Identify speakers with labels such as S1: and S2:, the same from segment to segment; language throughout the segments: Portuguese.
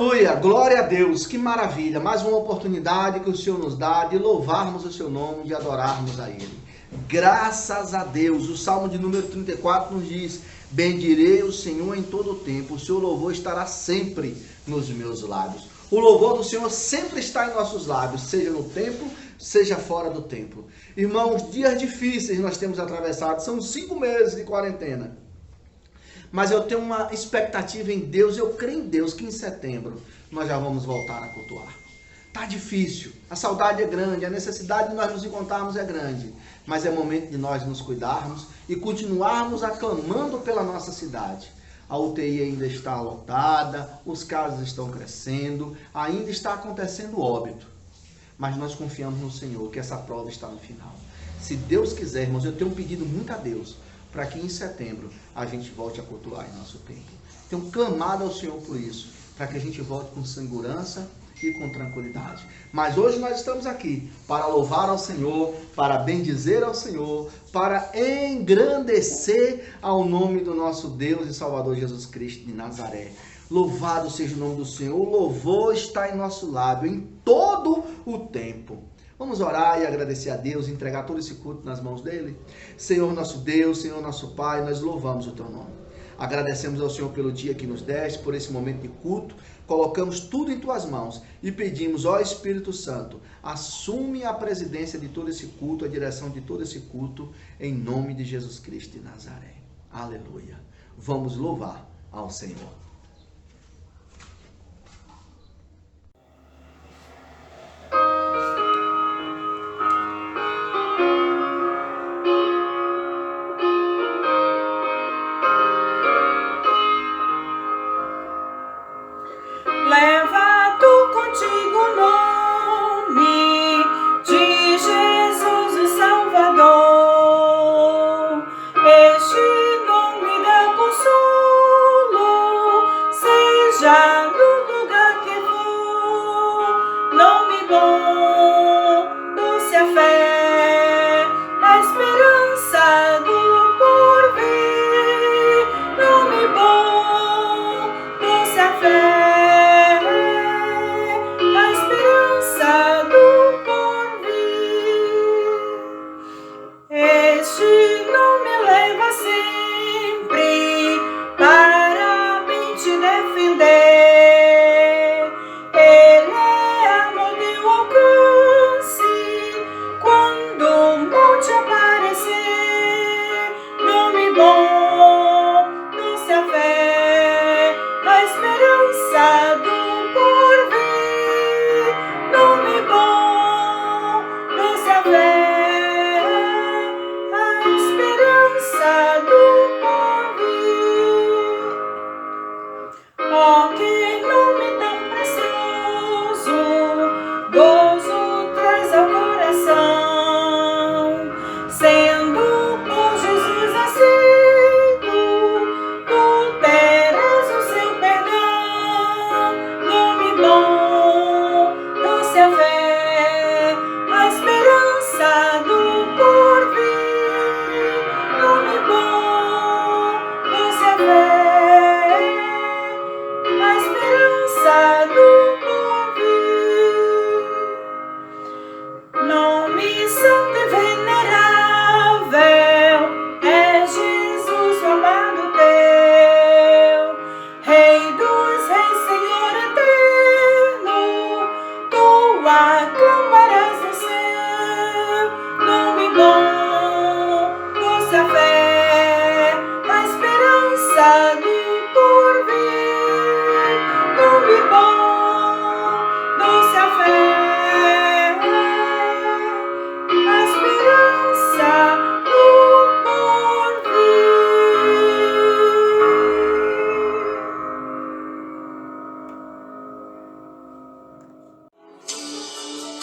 S1: Aleluia, glória a Deus, que maravilha, mais uma oportunidade que o Senhor nos dá de louvarmos o seu nome, de adorarmos a Ele. Graças a Deus, o Salmo de número 34 nos diz: bendirei o Senhor em todo o tempo, o seu louvor estará sempre nos meus lábios. O louvor do Senhor sempre está em nossos lábios, seja no templo, seja fora do templo. Irmãos, dias difíceis nós temos atravessado, são 5 meses de quarentena. Mas eu tenho uma expectativa em Deus, eu creio em Deus que em setembro nós já vamos voltar a cultuar. Tá difícil, a saudade é grande, a necessidade de nós nos encontrarmos é grande, mas é momento de nós nos cuidarmos e continuarmos aclamando pela nossa cidade. A UTI ainda está lotada, os casos estão crescendo, ainda está acontecendo óbito, mas nós confiamos no Senhor que essa prova está no final. Se Deus quiser, irmãos, eu tenho um pedido muito a Deus, para que em setembro a gente volte a cultuar em nosso templo. Tenho clamado ao Senhor por isso, para que a gente volte com segurança e com tranquilidade. Mas hoje nós estamos aqui para louvar ao Senhor, para bendizer ao Senhor, para engrandecer ao nome do nosso Deus e Salvador Jesus Cristo de Nazaré. Louvado seja o nome do Senhor, o louvor está em nosso lábio em todo o tempo. Vamos orar e agradecer a Deus, entregar todo esse culto nas mãos dele. Senhor nosso Deus, Senhor nosso Pai, nós louvamos o teu nome. Agradecemos ao Senhor pelo dia que nos deste, por esse momento de culto. Colocamos tudo em tuas mãos e pedimos, ó Espírito Santo, assume a presidência de todo esse culto, a direção de todo esse culto, em nome de Jesus Cristo de Nazaré. Aleluia. Vamos louvar ao Senhor.
S2: Leva tu contigo o nome de Jesus o Salvador. Este nome dá consolo, seja no lugar que for. Nome bom, doce a fé, a esperança do porvir. Nome bom, doce a fé.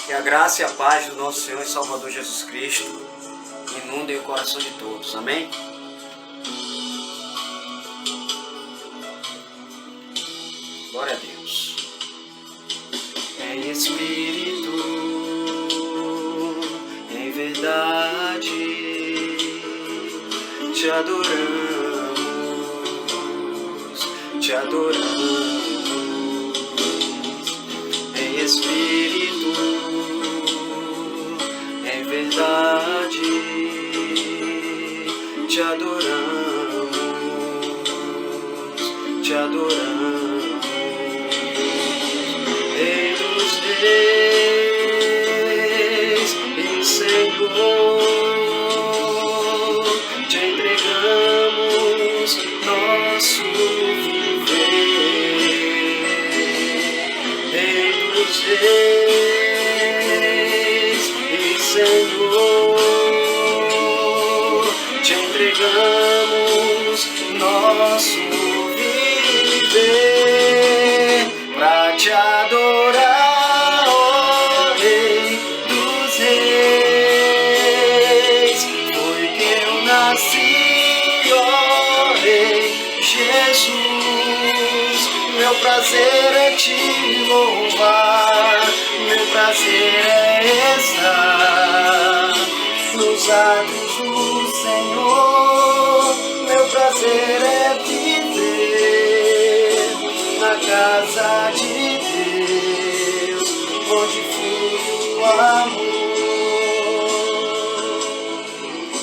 S3: Que a graça e a paz do nosso Senhor e Salvador Jesus Cristo inundem o coração de todos. Amém? Glória a Deus. Em espírito, em verdade, te adoramos, te adoramos. espírito, em verdade, te adoramos, te adoramos, Rei dos reis e Senhor, te entregamos nosso viver, Rei dos reis e Senhor, te entregamos nosso viver, pra te adorar, ó Rei dos reis. Foi que eu nasci, ó Rei Jesus. Meu prazer é te louvar, meu prazer é estar nos atos do Senhor. Meu prazer é viver na casa de Deus, onde flui o amor.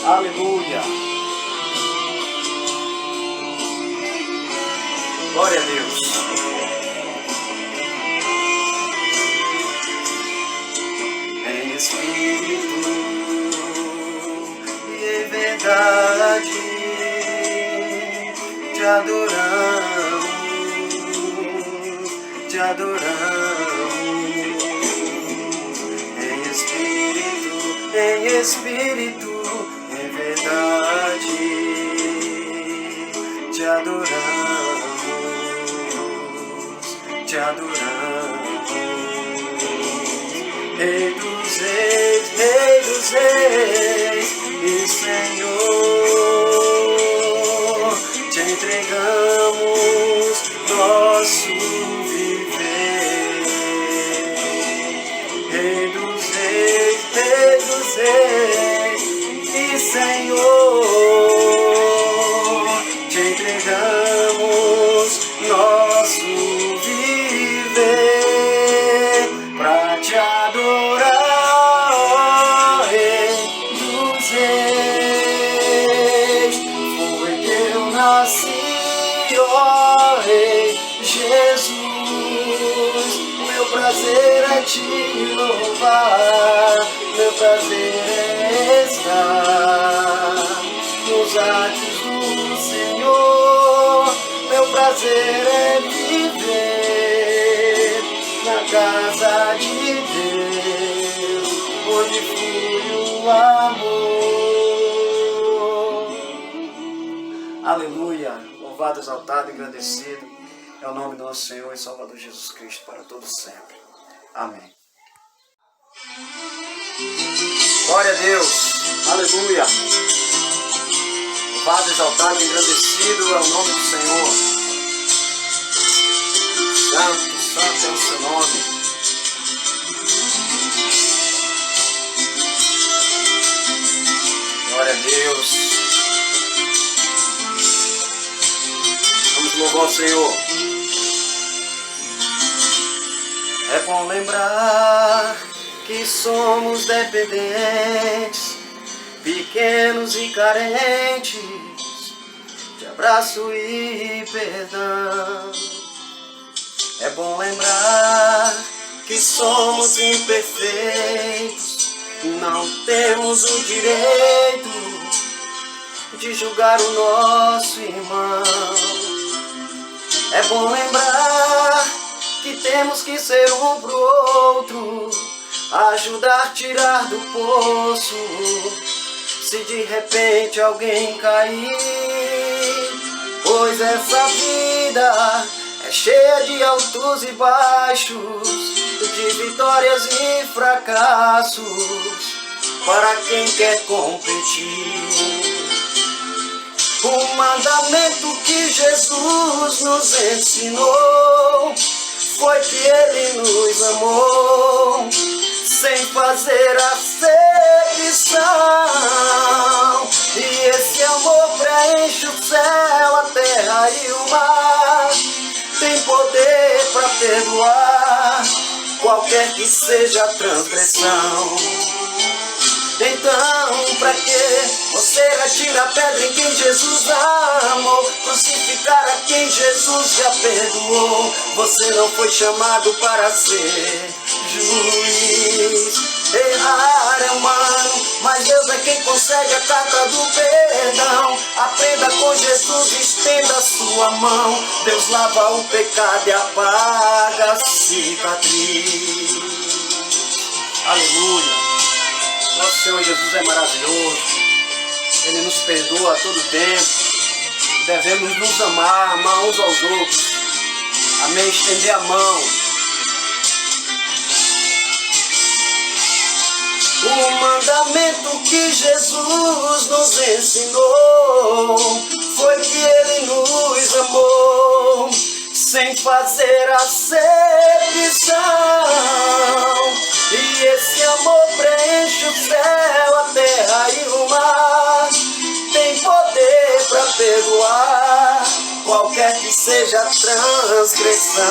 S3: Aleluia. Glória a Deus. Em espírito e em verdade, te adoramos, te adoramos. Em espírito, em verdade, te adoramos, te adoramos. Rei dos reis e Senhor, te entregamos nosso viver, Rei dos reis e Senhor, te entregamos nosso viver, pra te adorar, ó Rei dos reis. Foi que eu nasci, ó Rei Jesus. Meu prazer é te louvar, meu prazer é estar nos atos do Senhor. Meu prazer é viver na casa de Deus, onde flui o amor. Aleluia, louvado, exaltado, engrandecido é o nome do nosso Senhor e Salvador Jesus Cristo para todos sempre. Amém. Glória a Deus, aleluia. Louvado, exaltado, engrandecido é o nome do Senhor. Santo, santo é o seu nome. Glória a Deus. Vamos louvar o Senhor. É bom lembrar que somos dependentes, pequenos e carentes, de abraço e perdão. É bom lembrar que somos imperfeitos, não temos o direito de julgar o nosso irmão. É bom lembrar que temos que ser um pro outro, ajudar, tirar do poço, se de repente alguém cair. Pois essa vida é cheia de altos e baixos, de vitórias e fracassos, para quem quer competir. O mandamento que Jesus nos ensinou foi que Ele nos amou, sem fazer acepção. E esse amor preenche o céu, a terra e o mar. Tem poder para perdoar qualquer que seja a transgressão. Então, pra que você atira a pedra em quem Jesus amou? Crucificar a quem Jesus já perdoou. Você não foi chamado para ser juiz. Errar é humano, mas Deus é quem concede a carta do perdão. Aprenda com Jesus, estenda a sua mão. Deus lava o pecado e apaga a cicatriz. Aleluia. Nosso Senhor Jesus é maravilhoso. Ele nos perdoa a todo tempo. Devemos nos amar uns aos outros. Amém? Estender a mão. O mandamento que Jesus nos ensinou foi que Ele nos amou sem fazer acepção. E esse amor preenche o céu, a terra e o mar. Tem poder para perdoar qualquer que seja a transgressão.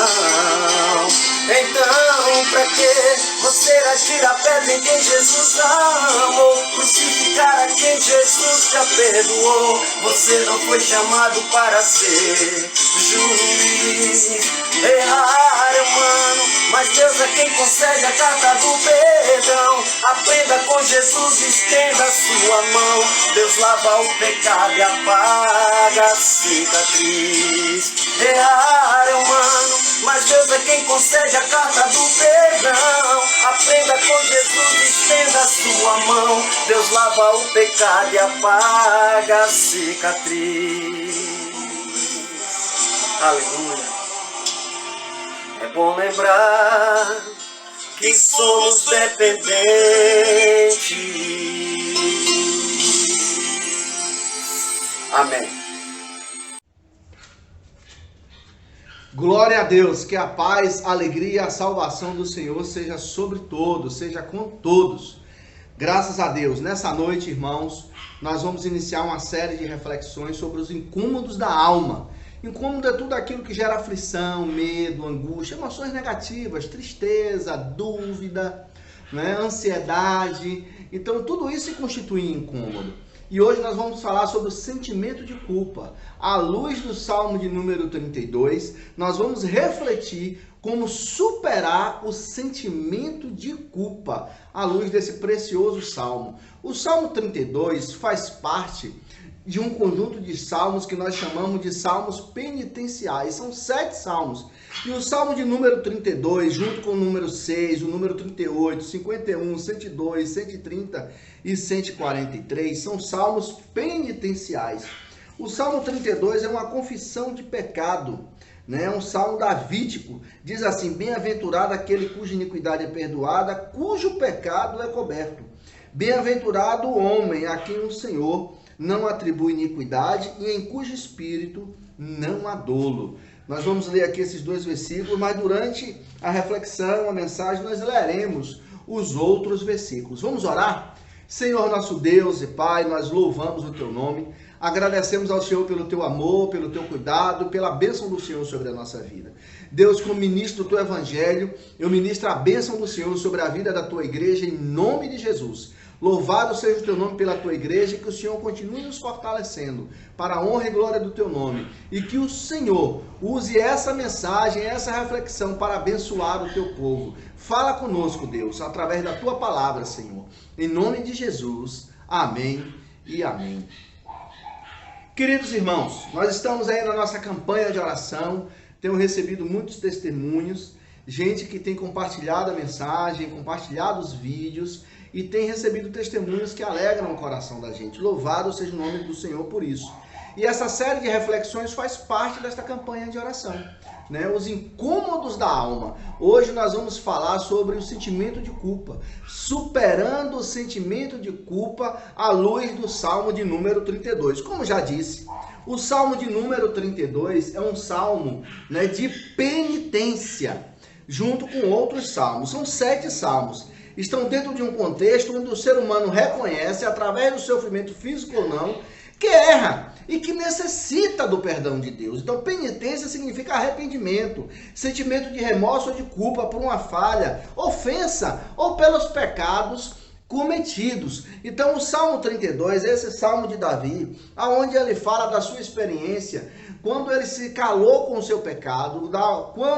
S3: Então, pra que você atira a pedra em quem Jesus amou? Crucificar a quem Jesus já perdoou. Você não foi chamado para ser juiz. Errar é humano, mas Deus é quem concede a carta do perdão. Aprenda com Jesus, estenda a sua mão. Deus lava o pecado e apaga a cicatriz. Errar é humano, mas Deus é quem concede a carta do perdão. Aprenda com Jesus, estenda a sua mão. Deus lava o pecado e apaga a cicatriz. Aleluia. É bom lembrar que somos dependentes. Amém.
S1: Glória a Deus, que a paz, a alegria e a salvação do Senhor seja sobre todos, seja com todos. Graças a Deus, nessa noite, irmãos, nós vamos iniciar uma série de reflexões sobre os incômodos da alma. Incômodo é tudo aquilo que gera aflição, medo, angústia, emoções negativas, tristeza, dúvida, né, ansiedade. Então, tudo isso se constitui incômodo. E hoje nós vamos falar sobre o sentimento de culpa. À luz do Salmo de número 32, nós vamos refletir como superar o sentimento de culpa à luz desse precioso Salmo. O Salmo 32 faz parte de um conjunto de salmos que nós chamamos de salmos penitenciais. São 7 salmos. E o Salmo de número 32, junto com o número 6, o número 38, 51, 102, 130 e 143, são salmos penitenciais. O Salmo 32 é uma confissão de pecado, né? Um salmo davídico. Diz assim: bem-aventurado aquele cuja iniquidade é perdoada, cujo pecado é coberto. Bem-aventurado o homem a quem o Senhor não atribui iniquidade e em cujo espírito não há dolo. Nós vamos ler aqui esses 2 versículos, mas durante a reflexão, a mensagem, nós leremos os outros versículos. Vamos orar? Senhor nosso Deus e Pai, nós louvamos o Teu nome, agradecemos ao Senhor pelo Teu amor, pelo Teu cuidado, pela bênção do Senhor sobre a nossa vida. Deus, como ministro do Teu Evangelho, eu ministro a bênção do Senhor sobre a vida da Tua igreja, em nome de Jesus. Louvado seja o Teu nome pela Tua igreja e que o Senhor continue nos fortalecendo para a honra e glória do Teu nome. E que o Senhor use essa mensagem, essa reflexão para abençoar o Teu povo. Fala conosco, Deus, através da Tua palavra, Senhor. Em nome de Jesus. Amém e amém. Queridos irmãos, nós estamos aí na nossa campanha de oração. Tenho recebido muitos testemunhos, gente que tem compartilhado a mensagem, compartilhado os vídeos, e tem recebido testemunhos que alegram o coração da gente. Louvado seja o nome do Senhor por isso. E essa série de reflexões faz parte desta campanha de oração, né? Os incômodos da alma. Hoje nós vamos falar sobre o sentimento de culpa, superando o sentimento de culpa à luz do Salmo de número 32. Como já disse, o Salmo de número 32 é um salmo, né, de penitência, junto com outros salmos. São 7 salmos. estão dentro de um contexto onde o ser humano reconhece, através do sofrimento físico ou não, que erra e que necessita do perdão de Deus. Então, penitência significa arrependimento, sentimento de remorso ou de culpa por uma falha, ofensa ou pelos pecados cometidos. Então, o Salmo 32, esse Salmo de Davi, aonde ele fala da sua experiência, quando ele se calou com o seu pecado,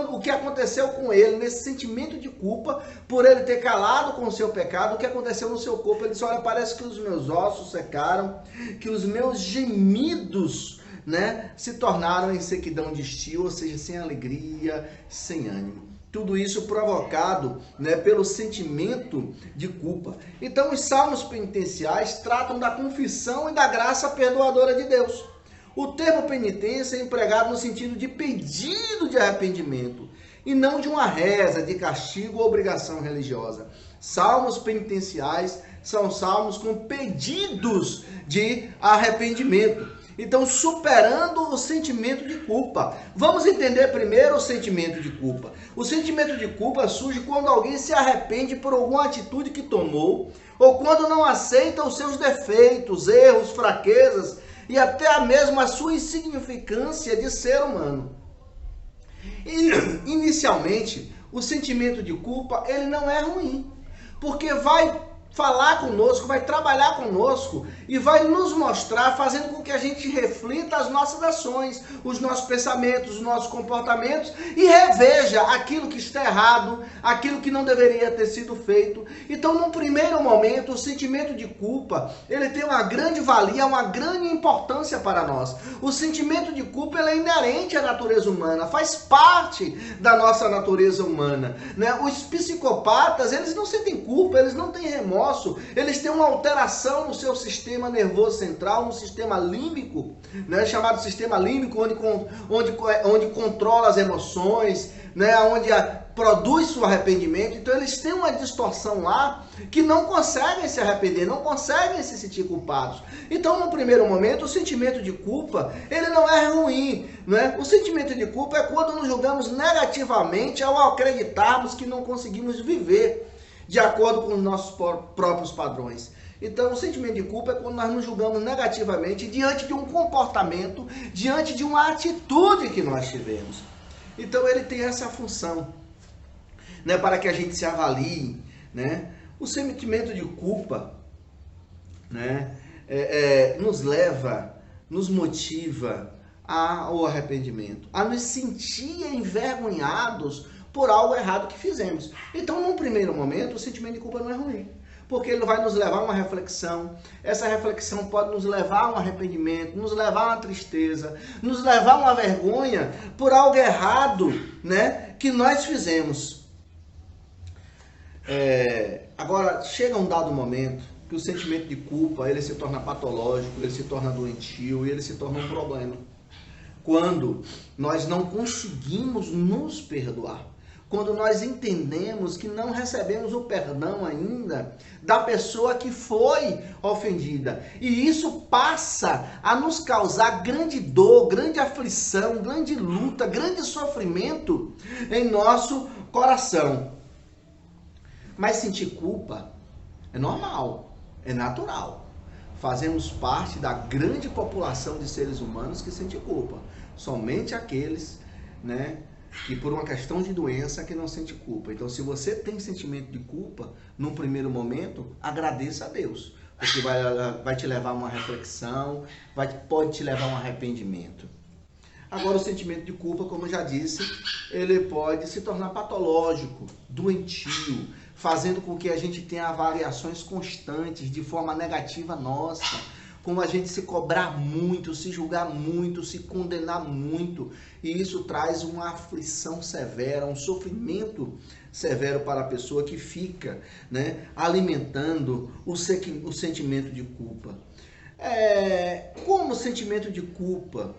S1: o que aconteceu com ele, nesse sentimento de culpa, por ele ter calado com o seu pecado, o que aconteceu no seu corpo. Ele disse, olha, parece que os meus ossos secaram, que os meus gemidos, né, se tornaram em sequidão de estio, ou seja, sem alegria, sem ânimo. Tudo isso provocado, né, pelo sentimento de culpa. Então, os salmos penitenciais tratam da confissão e da graça perdoadora de Deus. O termo penitência é empregado no sentido de pedido de arrependimento e não de uma reza, de castigo ou obrigação religiosa. Salmos penitenciais são salmos com pedidos de arrependimento. Então, superando o sentimento de culpa. Vamos entender primeiro o sentimento de culpa. O sentimento de culpa surge quando alguém se arrepende por alguma atitude que tomou, ou quando não aceita os seus defeitos, erros, fraquezas, e até mesmo a sua insignificância de ser humano. E, inicialmente, o sentimento de culpa, ele não é ruim, porque vai falar conosco, vai trabalhar conosco e vai nos mostrar, fazendo com que a gente reflita as nossas ações, os nossos pensamentos, os nossos comportamentos e reveja aquilo que está errado, aquilo que não deveria ter sido feito. Então, num primeiro momento, o sentimento de culpa, ele tem uma grande valia, uma grande importância para nós. O sentimento de culpa, ele é inerente à natureza humana, faz parte da nossa natureza humana, né? Os psicopatas, eles não sentem culpa, eles não têm remorso, eles têm uma alteração no seu sistema nervoso central, no sistema límbico, né, chamado sistema límbico, onde controla as emoções, né, onde produz o arrependimento. Então eles têm uma distorção lá que não conseguem se arrepender, não conseguem se sentir culpados. Então, no primeiro momento, o sentimento de culpa, ele não é ruim, né? O sentimento de culpa é quando nos julgamos negativamente ao acreditarmos que não conseguimos viver de acordo com os nossos próprios padrões. Então, o sentimento de culpa é quando nós nos julgamos negativamente diante de um comportamento, diante de uma atitude que nós tivemos. Então, ele tem essa função, né, para que a gente se avalie, né? O sentimento de culpa, né, nos leva, nos motiva ao arrependimento, a nos sentir envergonhados por algo errado que fizemos. Então, num primeiro momento, o sentimento de culpa não é ruim, porque ele vai nos levar a uma reflexão. Essa reflexão pode nos levar a um arrependimento, nos levar a uma tristeza, nos levar a uma vergonha por algo errado, né, que nós fizemos. Agora, chega um dado momento que o sentimento de culpa, ele se torna patológico, ele se torna doentio e ele se torna um problema. Quando nós não conseguimos nos perdoar. Quando nós entendemos que não recebemos o perdão ainda da pessoa que foi ofendida. E isso passa a nos causar grande dor, grande aflição, grande luta, grande sofrimento em nosso coração. Mas sentir culpa é normal, é natural. Fazemos parte da grande população de seres humanos que sente culpa. Somente aqueles, né, que por uma questão de doença que não sente culpa. Então, se você tem sentimento de culpa, num primeiro momento, agradeça a Deus, porque vai te levar a uma reflexão, pode te levar a um arrependimento. Agora, o sentimento de culpa, como eu já disse, ele pode se tornar patológico, doentio, fazendo com que a gente tenha avaliações constantes de forma negativa nossa, como a gente se cobrar muito, se julgar muito, se condenar muito, e isso traz uma aflição severa, um sofrimento severo para a pessoa que fica, né, alimentando o sentimento de culpa. Como o sentimento de culpa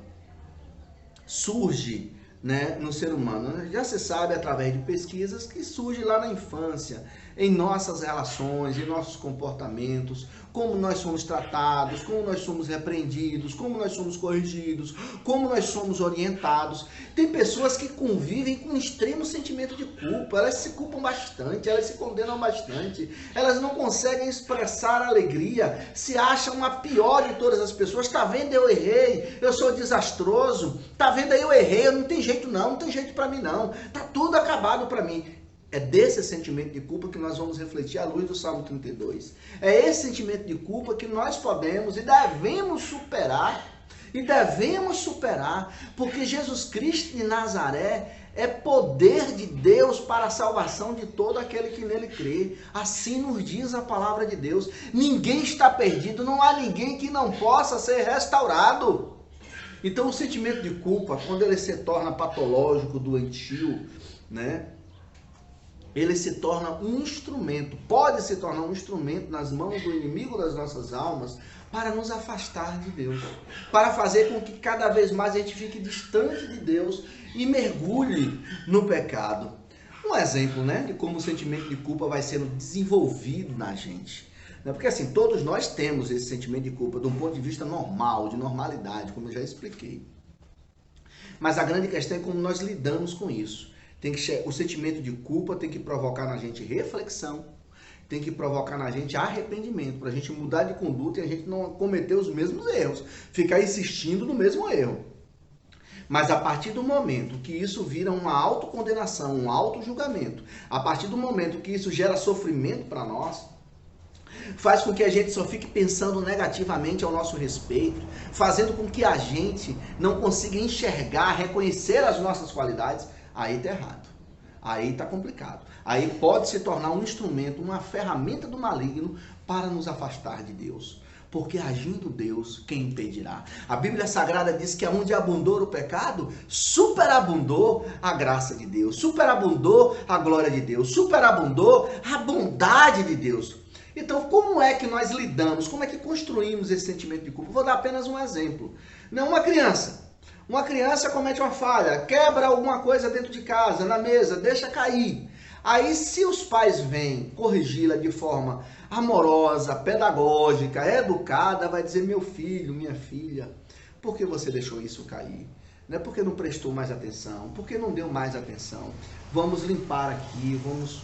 S1: surge, né, no ser humano? Já se sabe através de pesquisas que surge lá na infância. em nossas relações, em nossos comportamentos, como nós somos tratados, como nós somos repreendidos, como nós somos corrigidos, como nós somos orientados. Tem pessoas que convivem com um extremo sentimento de culpa, elas se culpam bastante, elas se condenam bastante, elas não conseguem expressar alegria, se acham a pior de todas as pessoas. Tá vendo, eu errei, eu sou desastroso, tá vendo aí, eu errei, eu não tem jeito não, não tem jeito pra mim não, tá tudo acabado pra mim. É desse sentimento de culpa que nós vamos refletir à luz do Salmo 32. É esse sentimento de culpa que nós podemos e devemos superar. Porque Jesus Cristo de Nazaré é poder de Deus para a salvação de todo aquele que nele crê. Assim nos diz a palavra de Deus. Ninguém está perdido, não há ninguém que não possa ser restaurado. Então o sentimento de culpa, quando ele se torna patológico, doentio, né? Ele se torna um instrumento, pode se tornar um instrumento nas mãos do inimigo das nossas almas para nos afastar de Deus, para fazer com que cada vez mais a gente fique distante de Deus e mergulhe no pecado. Um exemplo, né, de como o sentimento de culpa vai sendo desenvolvido na gente. Porque assim, todos nós temos esse sentimento de culpa de um ponto de vista normal, de normalidade, como eu já expliquei. Mas a grande questão é como nós lidamos com isso. O sentimento de culpa tem que provocar na gente reflexão, tem que provocar na gente arrependimento, para a gente mudar de conduta e a gente não cometer os mesmos erros, ficar insistindo no mesmo erro. Mas a partir do momento que isso vira uma autocondenação, um autojulgamento, a partir do momento que isso gera sofrimento para nós, faz com que a gente só fique pensando negativamente ao nosso respeito, fazendo com que a gente não consiga enxergar, reconhecer as nossas qualidades, aí tá errado, aí tá complicado. Aí pode se tornar um instrumento, uma ferramenta do maligno para nos afastar de Deus. Porque agindo Deus, quem impedirá? A Bíblia Sagrada diz que onde abundou o pecado, superabundou a graça de Deus, superabundou a glória de Deus, superabundou a bondade de Deus. Então, como é que nós lidamos, como é que construímos esse sentimento de culpa? Vou dar apenas um exemplo. Não, uma criança comete uma falha, quebra alguma coisa dentro de casa, na mesa, deixa cair. Aí, se os pais vêm corrigi-la de forma amorosa, pedagógica, educada, vai dizer: meu filho, minha filha, por que você deixou isso cair? Não é porque não prestou mais atenção, porque não deu mais atenção. Vamos limpar aqui, vamos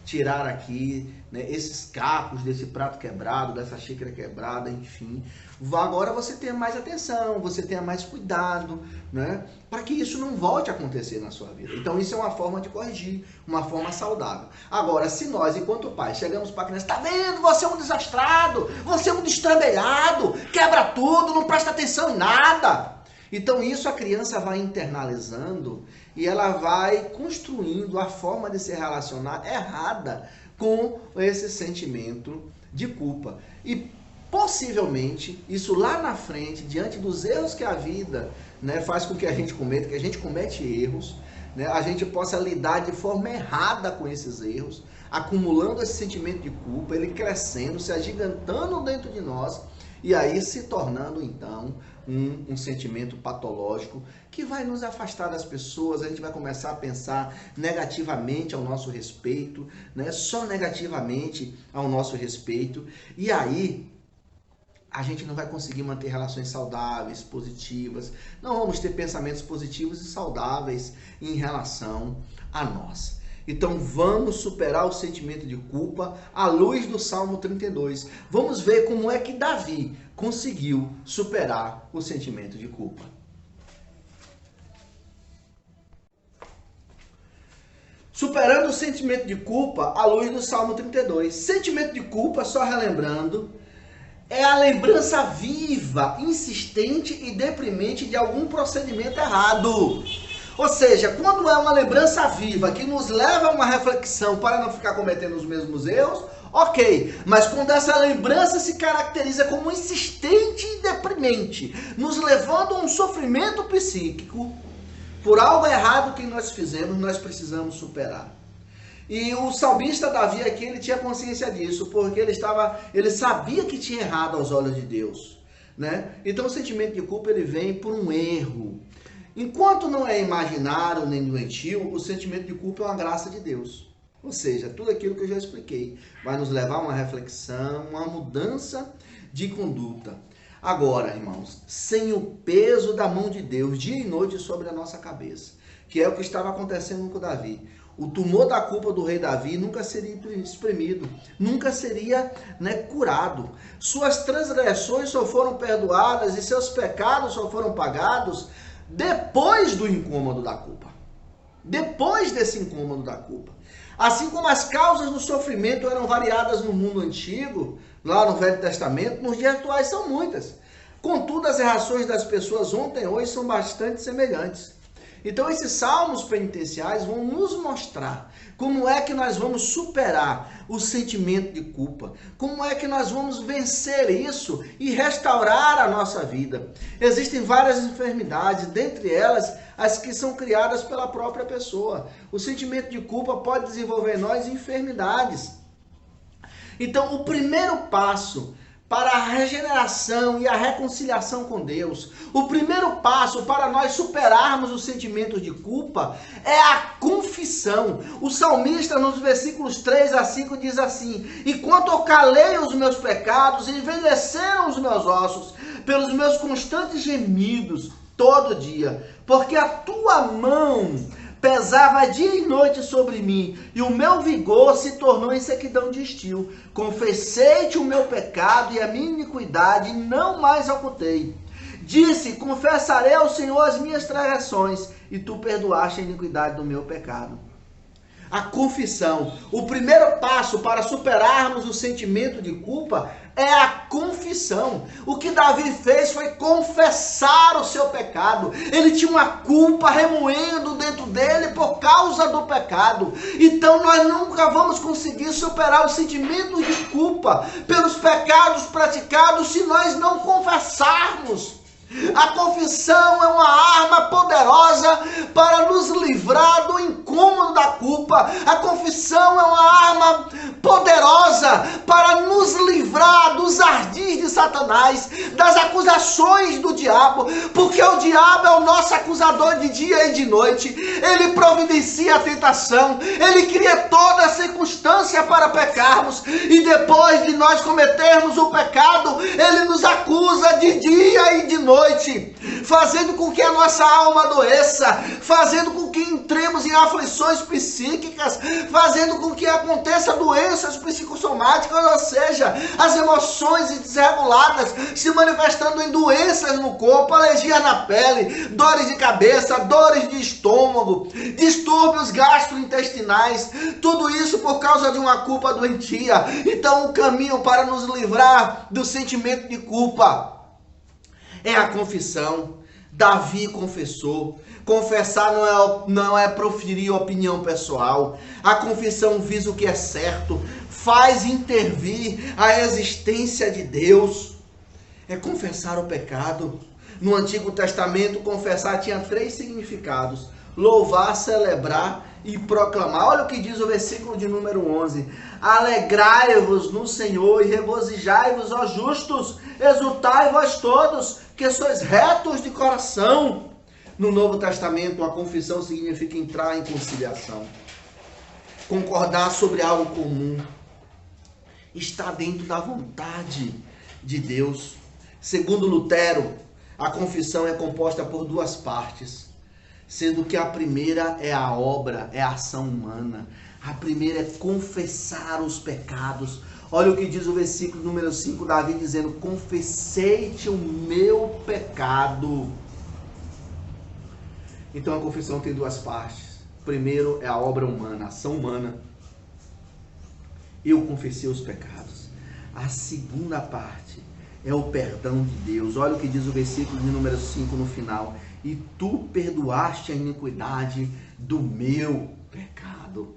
S1: tirar aqui esses cacos desse prato quebrado, dessa xícara quebrada, enfim. Agora você tenha mais atenção, você tenha mais cuidado, para que isso não volte a acontecer na sua vida. Então isso é uma forma de corrigir, uma forma saudável. Agora, se nós, enquanto pais, chegamos para a criança: tá vendo, você é um desastrado, você é um destrambelhado, quebra tudo, não presta atenção em nada. Então isso a criança vai internalizando e ela vai construindo a forma de se relacionar errada com esse sentimento de culpa. E possivelmente isso lá na frente, diante dos erros que a vida faz com que a gente cometa, que a gente comete erros, a gente possa lidar de forma errada com esses erros, acumulando esse sentimento de culpa, ele crescendo, se agigantando dentro de nós, e aí se tornando então um sentimento patológico que vai nos afastar das pessoas. A gente vai começar a pensar negativamente ao nosso respeito, só negativamente ao nosso respeito, e aí a gente não vai conseguir manter relações saudáveis, positivas, não vamos ter pensamentos positivos e saudáveis em relação a nós. Então vamos superar o sentimento de culpa à luz do Salmo 32. Vamos ver como é que Davi conseguiu superar o sentimento de culpa. Superando o sentimento de culpa à luz do Salmo 32. Sentimento de culpa, só relembrando, é a lembrança viva, insistente e deprimente de algum procedimento errado. Ou seja, quando é uma lembrança viva que nos leva a uma reflexão para não ficar cometendo os mesmos erros, ok. Mas quando essa lembrança se caracteriza como insistente e deprimente, nos levando a um sofrimento psíquico, por algo errado que nós fizemos, nós precisamos superar. E o salmista Davi aqui, ele tinha consciência disso, porque ele sabia que tinha errado aos olhos de Deus, Então o sentimento de culpa, ele vem por um erro. Enquanto não é imaginário nem doentio, o sentimento de culpa é uma graça de Deus. Ou seja, tudo aquilo que eu já expliquei vai nos levar a uma reflexão, uma mudança de conduta. Agora, irmãos, sem o peso da mão de Deus dia e noite sobre a nossa cabeça, que é o que estava acontecendo com Davi. O tumor da culpa do rei Davi nunca seria exprimido, nunca seria, curado. Suas transgressões só foram perdoadas e seus pecados só foram pagados depois do incômodo da culpa. Depois desse incômodo da culpa. Assim como as causas do sofrimento eram variadas no mundo antigo, lá no Velho Testamento, nos dias atuais são muitas. Contudo, as reações das pessoas ontem e hoje são bastante semelhantes. Então, esses salmos penitenciais vão nos mostrar como é que nós vamos superar o sentimento de culpa, como é que nós vamos vencer isso e restaurar a nossa vida. Existem várias enfermidades, dentre elas as que são criadas pela própria pessoa. O sentimento de culpa pode desenvolver em nós enfermidades. Então, o primeiro passo para a regeneração e a reconciliação com Deus, o primeiro passo para nós superarmos os sentimentos de culpa é a confissão. O salmista, nos versículos 3 a 5, diz assim: enquanto eu calei os meus pecados, envelheceram os meus ossos, pelos meus constantes gemidos, todo dia, porque a tua mão pesava dia e noite sobre mim, e o meu vigor se tornou em sequidão de estio. Confessei-te o meu pecado e a minha iniquidade, e não mais ocultei. Disse: confessarei ao Senhor as minhas transgressões, e tu perdoaste a iniquidade do meu pecado. A confissão, o primeiro passo para superarmos o sentimento de culpa é a confissão. O que Davi fez foi confessar o seu pecado. Ele tinha uma culpa remoendo dentro dele por causa do pecado. Então nós nunca vamos conseguir superar os sentimentos de culpa pelos pecados praticados se nós não confessarmos. A confissão é uma arma poderosa para nos livrar do incômodo da culpa. A confissão é uma arma poderosa para nos livrar dos ardis de Satanás, das acusações do diabo, porque o diabo é o nosso acusador de dia e de noite. Ele providencia a tentação, ele cria toda a circunstância para pecarmos, e depois de nós cometermos o pecado, ele nos acusa de dia e de noite, fazendo com que a nossa alma adoeça, fazendo com que entremos em aflições psíquicas, fazendo com que aconteça doenças psicossomáticas, ou seja, as emoções desreguladas se manifestando em doenças no corpo, alergia na pele, dores de cabeça, dores de estômago, distúrbios gastrointestinais, tudo isso por causa de uma culpa doentia. Então o caminho para nos livrar do sentimento de culpa é a confissão. Davi confessou. Confessar não é proferir opinião pessoal. A confissão visa o que é certo, faz intervir a existência de Deus. É confessar o pecado. No Antigo Testamento, confessar tinha 3 significados: louvar, celebrar e proclamar. Olha o que diz o versículo de número 11: alegrai-vos no Senhor e regozijai-vos, ó justos, exultai vós todos, que sois retos de coração. No Novo Testamento, a confissão significa entrar em conciliação, concordar sobre algo comum, estar dentro da vontade de Deus. Segundo Lutero, a confissão é composta por 2 partes, sendo que a primeira é a obra, é a ação humana. A primeira é confessar os pecados. Olha o que diz o versículo número 5, Davi dizendo: confessei-te o meu pecado. Então a confissão tem 2 partes. Primeiro é a obra humana, a ação humana. Eu confessei os pecados. A segunda parte é o perdão de Deus. Olha o que diz o versículo de número 5 no final: e tu perdoaste a iniquidade do meu pecado.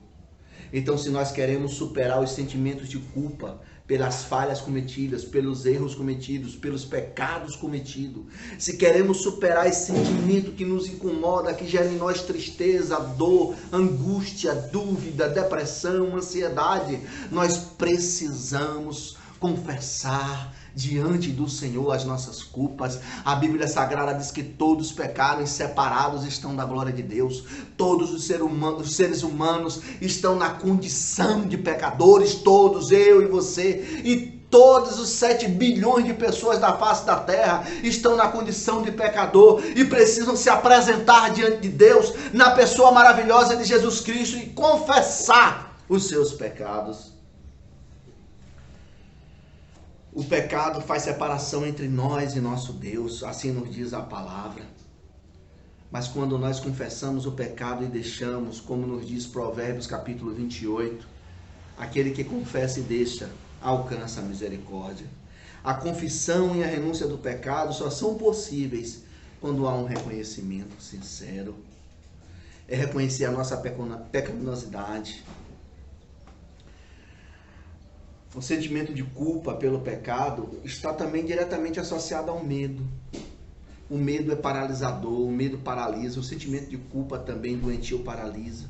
S1: Então, se nós queremos superar os sentimentos de culpa pelas falhas cometidas, pelos erros cometidos, pelos pecados cometidos, se queremos superar esse sentimento que nos incomoda, que gera em nós tristeza, dor, angústia, dúvida, depressão, ansiedade, nós precisamos confessar diante do Senhor as nossas culpas. A Bíblia Sagrada diz que todos pecaram e separados estão da glória de Deus. Todos os seres humanos estão na condição de pecadores, todos, eu e você, e todos os 7 bilhões de pessoas da face da terra estão na condição de pecador e precisam se apresentar diante de Deus na pessoa maravilhosa de Jesus Cristo e confessar os seus pecados. O pecado faz separação entre nós e nosso Deus, assim nos diz a palavra. Mas quando nós confessamos o pecado e deixamos, como nos diz Provérbios capítulo 28, aquele que confessa e deixa, alcança a misericórdia. A confissão e a renúncia do pecado só são possíveis quando há um reconhecimento sincero. É reconhecer a nossa pecaminosidade. O sentimento de culpa pelo pecado está também diretamente associado ao medo. O medo é paralisador, o medo paralisa, o sentimento de culpa também doentio paralisa,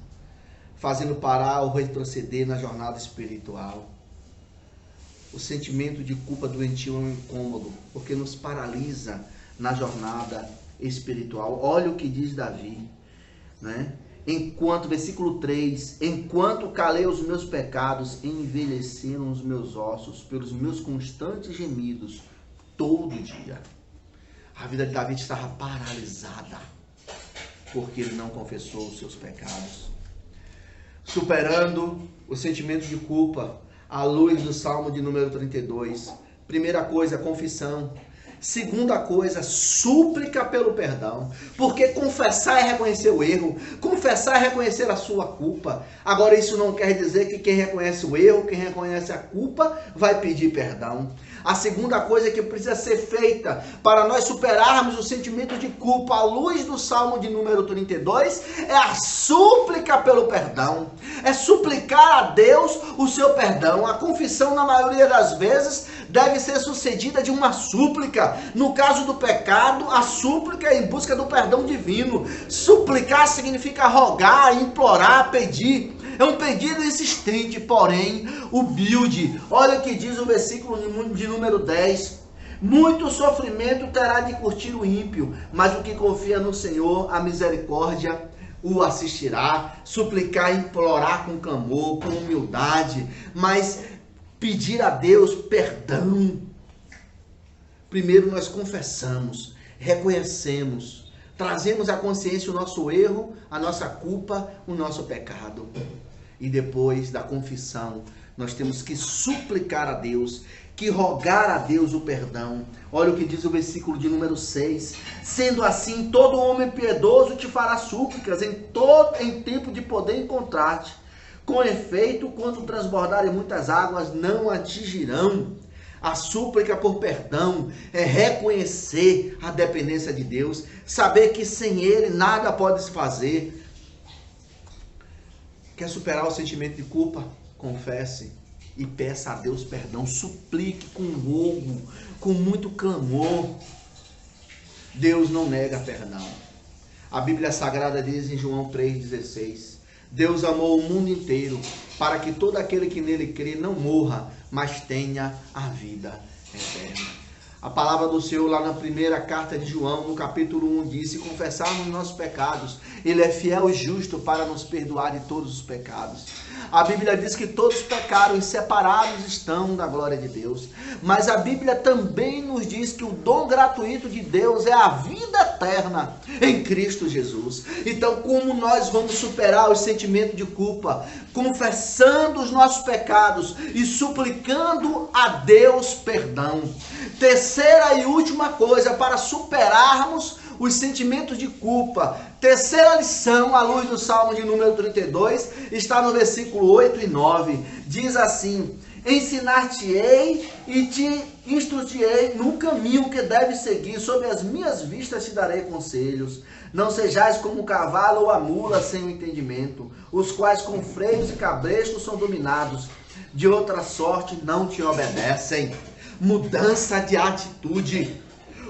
S1: fazendo parar ou retroceder na jornada espiritual. O sentimento de culpa doentio é um incômodo, porque nos paralisa na jornada espiritual. Olha o que diz Davi, né? Versículo 3, enquanto calei os meus pecados, envelheceram os meus ossos pelos meus constantes gemidos todo dia. A vida de Davi estava paralisada, porque ele não confessou os seus pecados. Superando o sentimento de culpa, à luz do Salmo de número 32. Primeira coisa, confissão. Segunda coisa, súplica pelo perdão. Porque confessar é reconhecer o erro. Confessar é reconhecer a sua culpa. Agora, isso não quer dizer que quem reconhece o erro, quem reconhece a culpa, vai pedir perdão. A segunda coisa que precisa ser feita para nós superarmos o sentimento de culpa à luz do Salmo de número 32 é a súplica pelo perdão. É suplicar a Deus o seu perdão. A confissão, na maioria das vezes, deve ser sucedida de uma súplica. No caso do pecado, a súplica é em busca do perdão divino. Suplicar significa rogar, implorar, pedir. É um pedido insistente, porém humilde. Olha o que diz o versículo de número 10. Muito sofrimento terá de curtir o ímpio, mas o que confia no Senhor, a misericórdia o assistirá. Suplicar, implorar com clamor, com humildade, mas pedir a Deus perdão. Primeiro nós confessamos, reconhecemos, trazemos à consciência o nosso erro, a nossa culpa, o nosso pecado. E depois da confissão, nós temos que suplicar a Deus, que rogar a Deus o perdão. Olha o que diz o versículo de número 6. Sendo assim, todo homem piedoso te fará súplicas em tempo de poder encontrar-te. Com efeito, quando transbordarem muitas águas, não atingirão. A súplica por perdão é reconhecer a dependência de Deus, saber que sem Ele nada pode se fazer. Quer superar o sentimento de culpa? Confesse e peça a Deus perdão. Suplique com rogo, com muito clamor. Deus não nega perdão. A Bíblia Sagrada diz em João 3,16: Deus amou o mundo inteiro para que todo aquele que nele crê não morra, mas tenha a vida eterna. A palavra do Senhor lá na primeira carta de João, no capítulo 1, diz: se confessarmos nossos pecados, Ele é fiel e justo para nos perdoar de todos os pecados. A Bíblia diz que todos pecaram e separados estão da glória de Deus. Mas a Bíblia também nos diz que o dom gratuito de Deus é a vida eterna em Cristo Jesus. Então, como nós vamos superar o sentimento de culpa? Confessando os nossos pecados e suplicando a Deus perdão. Terceira e última coisa para superarmos os sentimentos de culpa. Terceira lição, à luz do Salmo de número 32, está no versículo 8 e 9. Diz assim: ensinar-te-ei e te instruirei no caminho que deves seguir, sob as minhas vistas te darei conselhos. Não sejais como o cavalo ou a mula sem o entendimento, os quais com freios e cabrestos são dominados, de outra sorte não te obedecem. Mudança de atitude.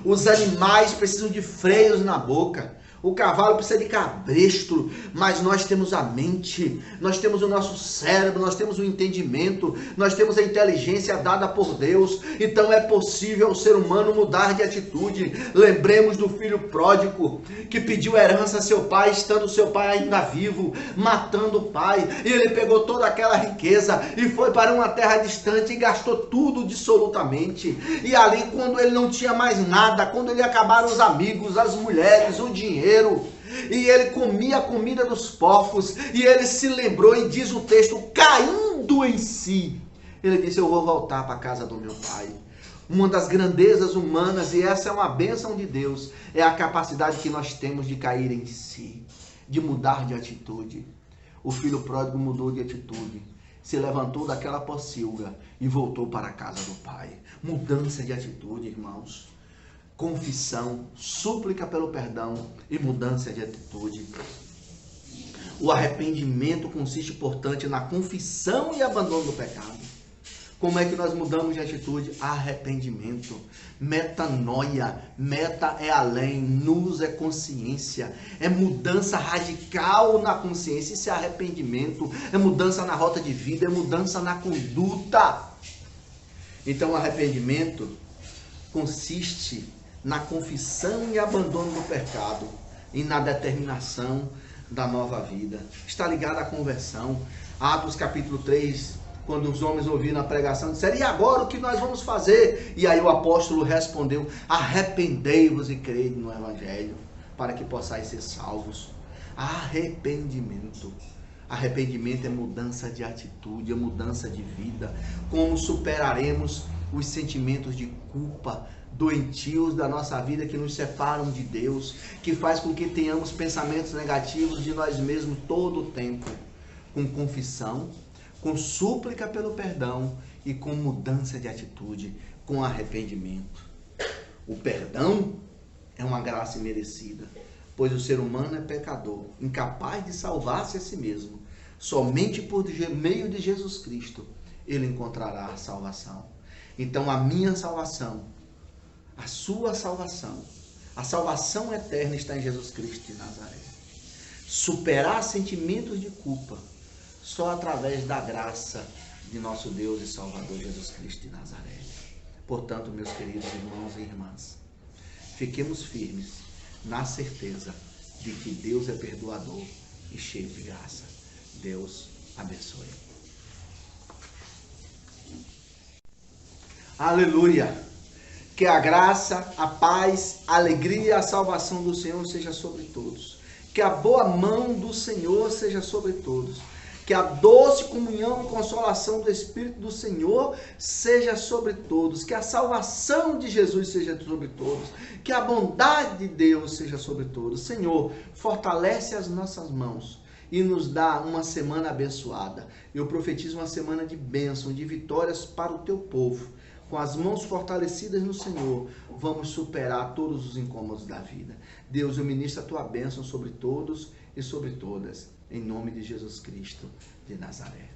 S1: Os animais precisam de freios na boca. O cavalo precisa de cabresto, mas nós temos a mente, nós temos o nosso cérebro, nós temos o entendimento, nós temos a inteligência dada por Deus. Então é possível o ser humano mudar de atitude. Lembremos do filho pródigo que pediu herança a seu pai, estando seu pai ainda vivo, matando o pai. E ele pegou toda aquela riqueza e foi para uma terra distante e gastou tudo absolutamente. E ali, quando ele não tinha mais nada, quando ele acabaram os amigos, as mulheres, o dinheiro, e ele comia a comida dos porcos, e ele se lembrou, e diz o texto, caindo em si, ele disse: eu vou voltar para a casa do meu pai. Uma das grandezas humanas, e essa é uma bênção de Deus, é a capacidade que nós temos de cair em si, de mudar de atitude. O filho pródigo mudou de atitude, se levantou daquela pocilga e voltou para a casa do pai. Mudança de atitude, irmãos. Confissão, súplica pelo perdão e mudança de atitude. O arrependimento consiste, portanto, na confissão e abandono do pecado. Como é que nós mudamos de atitude? Arrependimento. Metanoia. Meta é além, nous é consciência. É mudança radical na consciência. Isso é arrependimento. É mudança na rota de vida. É mudança na conduta. Então, o arrependimento consiste na confissão e abandono do pecado e na determinação da nova vida. Está ligado à conversão. Atos capítulo 3, quando os homens ouviram a pregação, disseram: e agora o que nós vamos fazer? E aí o apóstolo respondeu: arrependei-vos e crede no evangelho, para que possais ser salvos. Arrependimento. Arrependimento é mudança de atitude, é mudança de vida. Como superaremos os sentimentos de culpa doentios da nossa vida que nos separam de Deus, que faz com que tenhamos pensamentos negativos de nós mesmos todo o tempo? Com confissão, com súplica pelo perdão e com mudança de atitude, com arrependimento. O perdão é uma graça imerecida, pois o ser humano é pecador, incapaz de salvar-se a si mesmo. Somente por meio de Jesus Cristo ele encontrará a salvação. Então a minha salvação, a sua salvação, a salvação eterna está em Jesus Cristo de Nazaré. Superar sentimentos de culpa só através da graça de nosso Deus e Salvador Jesus Cristo de Nazaré. Portanto, meus queridos irmãos e irmãs, fiquemos firmes na certeza de que Deus é perdoador e cheio de graça. Deus abençoe. Aleluia! Que a graça, a paz, a alegria e a salvação do Senhor seja sobre todos. Que a boa mão do Senhor seja sobre todos. Que a doce comunhão e consolação do Espírito do Senhor seja sobre todos. Que a salvação de Jesus seja sobre todos. Que a bondade de Deus seja sobre todos. Senhor, fortalece as nossas mãos e nos dá uma semana abençoada. Eu profetizo uma semana de bênção, de vitórias para o teu povo. Com as mãos fortalecidas no Senhor, vamos superar todos os incômodos da vida. Deus, eu ministro a tua bênção sobre todos e sobre todas, em nome de Jesus Cristo de Nazaré.